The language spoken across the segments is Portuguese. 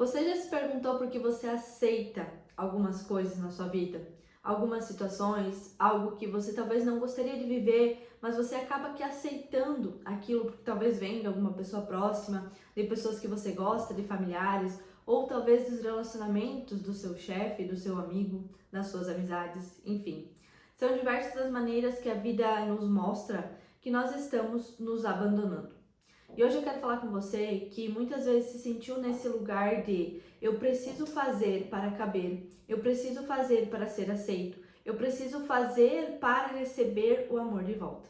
Você já se perguntou por que você aceita algumas coisas na sua vida? Algumas situações, algo que você talvez não gostaria de viver, mas você acaba que aceitando aquilo porque talvez venha de alguma pessoa próxima, de pessoas que você gosta, de familiares, ou talvez dos relacionamentos do seu chefe, do seu amigo, das suas amizades, enfim. São diversas as maneiras que a vida nos mostra que nós estamos nos abandonando. E hoje eu quero falar com você que muitas vezes se sentiu nesse lugar de eu preciso fazer para caber, eu preciso fazer para ser aceito, eu preciso fazer para receber o amor de volta.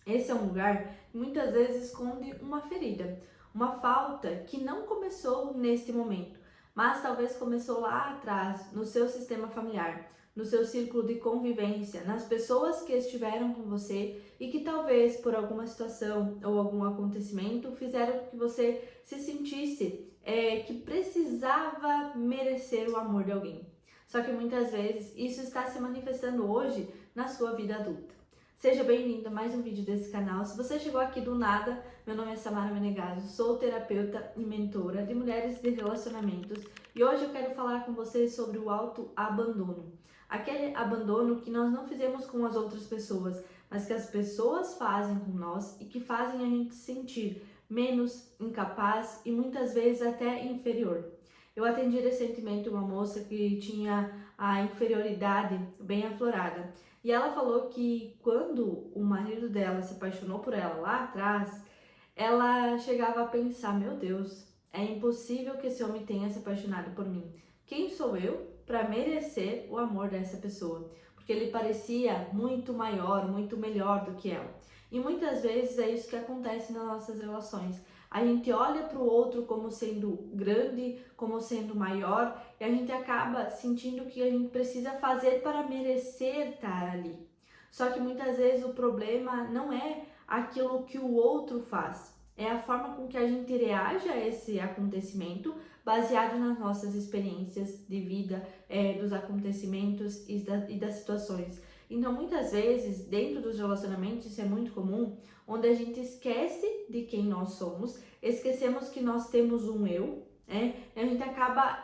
Esse é um lugar que muitas vezes esconde uma ferida, uma falta que não começou neste momento, mas talvez começou lá atrás, no seu sistema familiar, no seu círculo de convivência, nas pessoas que estiveram com você e que talvez por alguma situação ou algum acontecimento fizeram com que você se sentisse que precisava merecer o amor de alguém. Só que muitas vezes isso está se manifestando hoje na sua vida adulta. Seja bem-vindo a mais um vídeo desse canal. Se você chegou aqui do nada, meu nome é Samara Menegaso, sou terapeuta e mentora de mulheres de relacionamentos e hoje eu quero falar com você sobre o autoabandono. Aquele abandono que nós não fizemos com as outras pessoas, mas que as pessoas fazem com nós e que fazem a gente sentir menos, incapaz e muitas vezes até inferior. Eu atendi recentemente uma moça que tinha a inferioridade bem aflorada. E ela falou que quando o marido dela se apaixonou por ela lá atrás, ela chegava a pensar: meu Deus, é impossível que esse homem tenha se apaixonado por mim. Quem sou eu para merecer o amor dessa pessoa? Porque ele parecia muito maior, muito melhor do que ela. E muitas vezes é isso que acontece nas nossas relações. A gente olha para o outro como sendo grande, como sendo maior, e a gente acaba sentindo que a gente precisa fazer para merecer estar ali. Só que muitas vezes o problema não é aquilo que o outro faz, é a forma com que a gente reage a esse acontecimento, baseado nas nossas experiências de vida, dos acontecimentos e das situações. Então, muitas vezes, dentro dos relacionamentos, isso é muito comum, onde a gente esquece de quem nós somos, esquecemos que nós temos um eu, e a gente acaba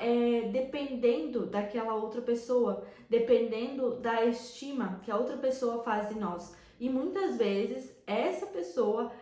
dependendo daquela outra pessoa, dependendo da estima que a outra pessoa faz de nós. E muitas vezes, essa pessoa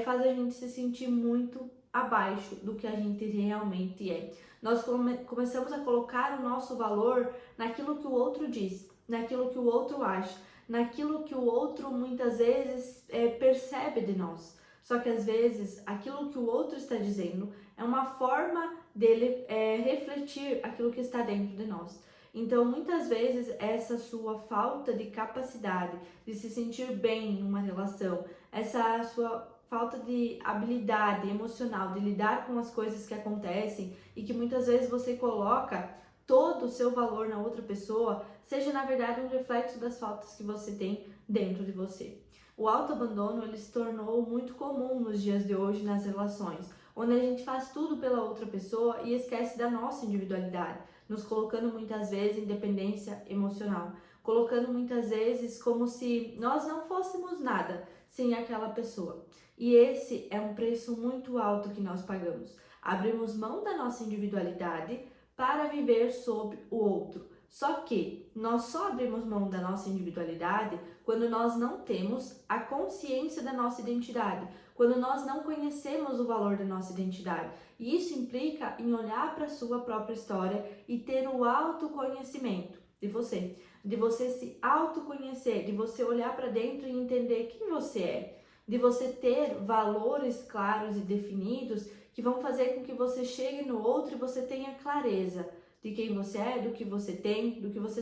faz a gente se sentir muito abaixo do que a gente realmente é. Nós começamos a colocar o nosso valor naquilo que o outro diz, naquilo que o outro acha, naquilo que o outro muitas vezes percebe de nós. Só que às vezes aquilo que o outro está dizendo é uma forma dele refletir aquilo que está dentro de nós. Então, muitas vezes, essa sua falta de capacidade de se sentir bem em uma relação, essa sua falta de habilidade emocional de lidar com as coisas que acontecem e que muitas vezes você coloca todo o seu valor na outra pessoa, seja na verdade um reflexo das faltas que você tem dentro de você. O autoabandono ele se tornou muito comum nos dias de hoje nas relações, onde a gente faz tudo pela outra pessoa e esquece da nossa individualidade, nos colocando muitas vezes em dependência emocional, colocando muitas vezes como se nós não fôssemos nada sem aquela pessoa. E esse é um preço muito alto que nós pagamos. Abrimos mão da nossa individualidade para viver sob o outro. Só que nós só abrimos mão da nossa individualidade quando nós não temos a consciência da nossa identidade, quando nós não conhecemos o valor da nossa identidade. E isso implica em olhar para a sua própria história e ter o autoconhecimento de você se autoconhecer, de você olhar para dentro e entender quem você é, de você ter valores claros e definidos que vão fazer com que você chegue no outro e você tenha clareza de quem você é, do que você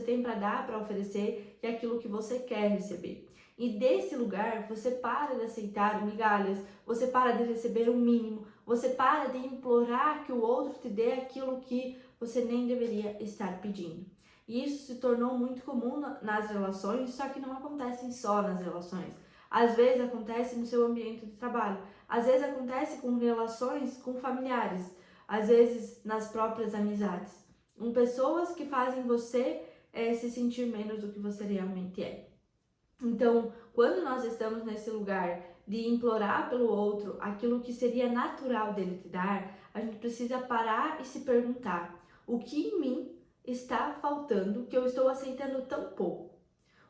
tem para dar, para oferecer e aquilo que você quer receber. E desse lugar, você para de aceitar migalhas, você para de receber o mínimo, você para de implorar que o outro te dê aquilo que você nem deveria estar pedindo. E isso se tornou muito comum nas relações, só que não acontece só nas relações. Às vezes acontece no seu ambiente de trabalho, às vezes acontece com relações com familiares, às vezes nas próprias amizades. Com pessoas que fazem você se sentir menos do que você realmente é. Então, quando nós estamos nesse lugar de implorar pelo outro aquilo que seria natural dele te dar, a gente precisa parar e se perguntar: o que em mim está faltando que eu estou aceitando tão pouco?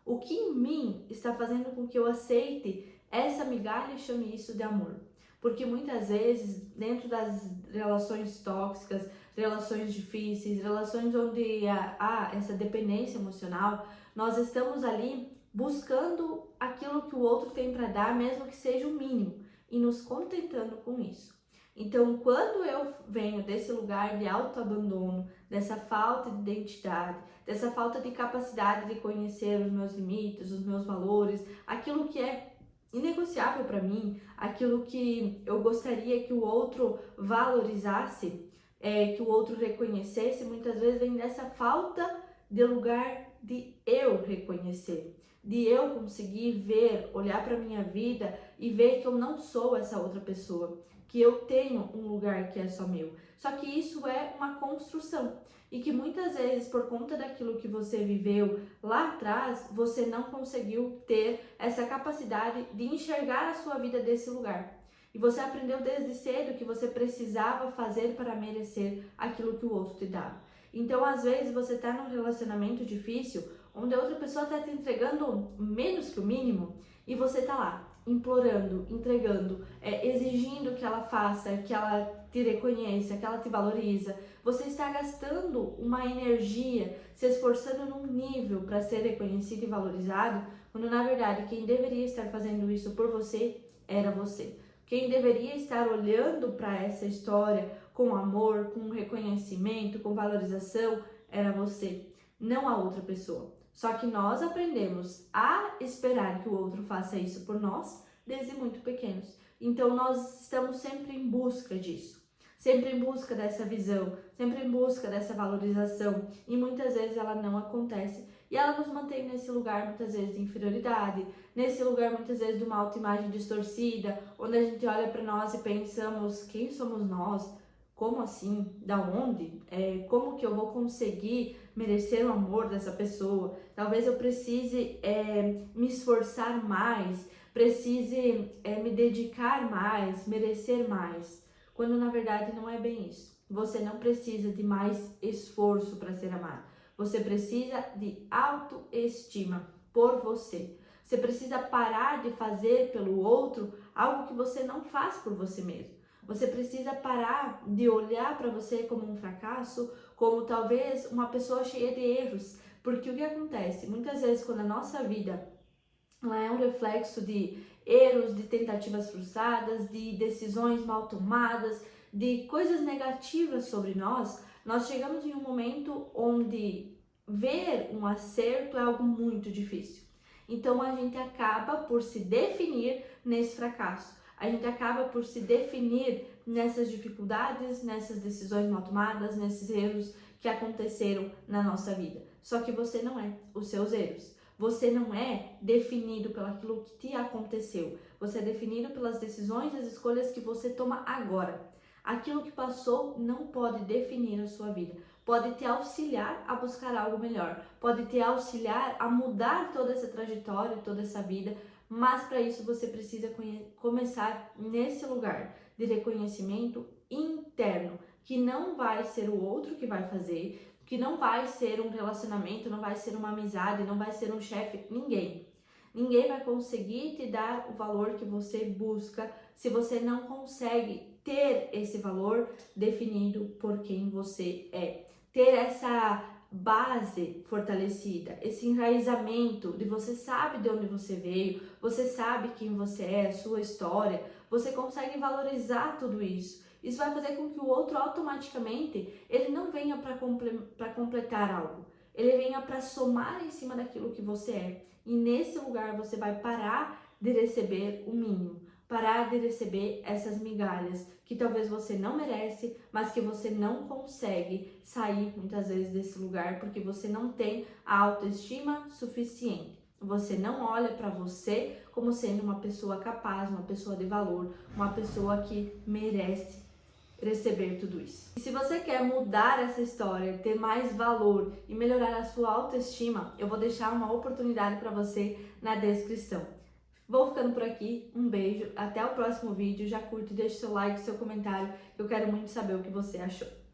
O que em mim está fazendo com que eu aceite essa migalha e chame isso de amor? Porque muitas vezes, dentro das relações tóxicas, relações difíceis, relações onde há essa dependência emocional, nós estamos ali buscando aquilo que o outro tem para dar, mesmo que seja o mínimo, e nos contentando com isso. Então, quando eu venho desse lugar de autoabandono, dessa falta de identidade, dessa falta de capacidade de conhecer os meus limites, os meus valores, aquilo que é inegociável para mim, aquilo que eu gostaria que o outro valorizasse, que o outro reconhecesse, muitas vezes vem dessa falta de lugar de eu reconhecer, de eu conseguir ver, olhar para minha vida e ver que eu não sou essa outra pessoa, que eu tenho um lugar que é só meu. Só que isso é uma construção e que muitas vezes, por conta daquilo que você viveu lá atrás, você não conseguiu ter essa capacidade de enxergar a sua vida desse lugar. E você aprendeu desde cedo que você precisava fazer para merecer aquilo que o outro te dava. Então, às vezes, você está num relacionamento difícil, onde a outra pessoa está te entregando menos que o mínimo, e você está lá, implorando, entregando, exigindo que ela faça, que ela te reconheça, que ela te valoriza. Você está gastando uma energia, se esforçando num nível para ser reconhecido e valorizado, quando na verdade quem deveria estar fazendo isso por você era você. Quem deveria estar olhando para essa história com amor, com reconhecimento, com valorização, era você, não a outra pessoa. Só que nós aprendemos a esperar que o outro faça isso por nós desde muito pequenos. Então nós estamos sempre em busca disso, sempre em busca dessa visão, sempre em busca dessa valorização, e muitas vezes ela não acontece. E ela nos mantém nesse lugar, muitas vezes, de inferioridade, nesse lugar, muitas vezes, de uma autoimagem distorcida, onde a gente olha para nós e pensamos: quem somos nós? Como assim? Da onde? Como que eu vou conseguir merecer o amor dessa pessoa? Talvez eu precise me esforçar mais, precise me dedicar mais, merecer mais. Quando na verdade não é bem isso. Você não precisa de mais esforço para ser amado. Você precisa de autoestima por você. Você precisa parar de fazer pelo outro algo que você não faz por você mesmo. Você precisa parar de olhar para você como um fracasso, como talvez uma pessoa cheia de erros. Porque o que acontece? Muitas vezes, quando a nossa vida ela é um reflexo de erros, de tentativas frustradas, de decisões mal tomadas, de coisas negativas sobre nós, nós chegamos em um momento onde ver um acerto é algo muito difícil. Então a gente acaba por se definir nesse fracasso. A gente acaba por se definir nessas dificuldades, nessas decisões mal tomadas, nesses erros que aconteceram na nossa vida. Só que você não é os seus erros. Você não é definido pelo aquilo que te aconteceu. Você é definido pelas decisões e as escolhas que você toma agora. Aquilo que passou não pode definir a sua vida. Pode te auxiliar a buscar algo melhor. Pode te auxiliar a mudar toda essa trajetória, toda essa vida. Mas para isso você precisa começar nesse lugar de reconhecimento interno, que não vai ser o outro que vai fazer, que não vai ser um relacionamento, não vai ser uma amizade, não vai ser um chefe, ninguém. Ninguém vai conseguir te dar o valor que você busca se você não consegue ter esse valor definido por quem você é. Ter essa base fortalecida, esse enraizamento de você sabe de onde você veio, você sabe quem você é, a sua história, você consegue valorizar tudo isso. Isso vai fazer com que o outro automaticamente, ele não venha para completar algo, ele venha para somar em cima daquilo que você é. E nesse lugar você vai parar de receber o mínimo, parar de receber essas migalhas que talvez você não merece, mas que você não consegue sair muitas vezes desse lugar porque você não tem a autoestima suficiente. Você não olha para você como sendo uma pessoa capaz, uma pessoa de valor, uma pessoa que merece receber tudo isso. E se você quer mudar essa história, ter mais valor e melhorar a sua autoestima, eu vou deixar uma oportunidade para você na descrição. Vou ficando por aqui, um beijo, até o próximo vídeo, já curte, deixa seu like, seu comentário, eu quero muito saber o que você achou.